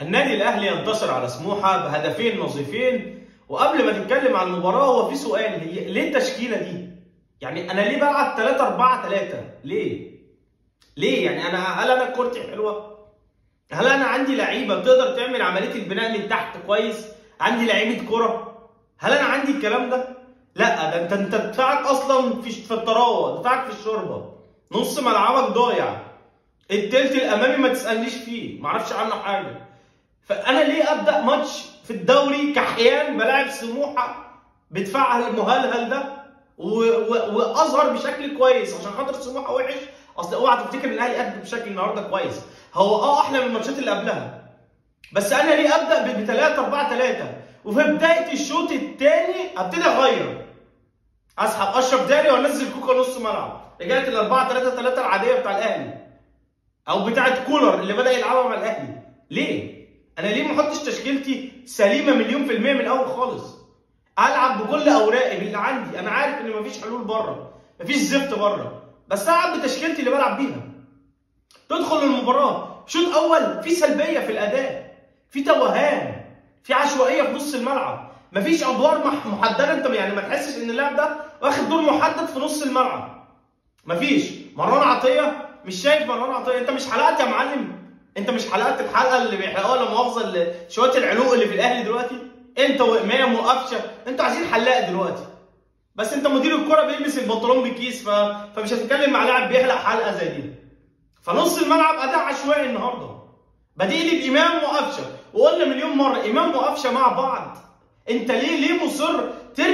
النادي الاهلي ينتصر على سموحه بهدفين نظيفين. وقبل ما تتكلم عن المباراه هو في سؤال، هي ليه التشكيله دي؟ يعني انا ليه بلعب 3-4-3؟ ليه؟ يعني هل انا كورتي حلوه؟ هل انا عندي لعيبه بتقدر تعمل عمليه البناء من تحت كويس؟ عندي لعيبه كره؟ هل انا عندي الكلام ده؟ لا، ده انت دفاعك اصلا في الطراوه، دفاعك في الشوربه، نص ملعبك ضايع، التلت الامامي ما تسالنيش فيه، ما اعرفش عنه حاجه. فانا ليه ابدا ماتش في الدوري كحيان بلاعب سموحه بدفاعها المهلهل ده واظهر بشكل كويس عشان خاطر سموحه وحش؟ اصل اوعى تفتكر ان الاهلي قد بشكل النهارده كويس، هو احلى من الماتشات اللي قبلها. بس انا ليه ابدا ب 3-4-3 وفي بدايه الشوط الثاني ابتدي اغير، اسحب اشرف داري وانزل كوكا نص ملعب، رجعت ال 4-3-3 العاديه بتاع الاهلي او بتاعه كولر اللي بدا يلعبها مع الاهلي. ليه؟ انا ليه ما احطش تشكيلتي سليمه مليون في الميه من الاول خالص؟ العب بكل اوراقي باللي عندي، انا عارف ان مفيش حلول بره، مفيش زفت بره، بس العب بتشكيلتي اللي بلعب بيها. تدخل المباراه شوط اول في سلبيه في الاداء، في توهان، في عشوائيه في نص الملعب، مفيش ادوار محدده، انت يعني ما تحسش ان اللاعب ده واخد دور محدد في نص الملعب. مفيش مروان عطيه، مش شايف مروان عطيه، انت مش حلقت يا معلم، انت مش حلقت الحلقه اللي بيحلقوها لا مؤاخذه شويه العلوق اللي في الاهلي دلوقتي؟ انت وامام وقفشه انتوا عايزين حلاق دلوقتي، بس انت مدير الكره بيلبس البنطلون بكيس فمش هتتكلم مع لاعب بيحلق حلقه زي دي. فنص الملعب اداء عشوائي النهارده، بديلي بامام وقفشه، وقلنا مليون مره امام وقفشه مع بعض. انت ليه مصر ترجع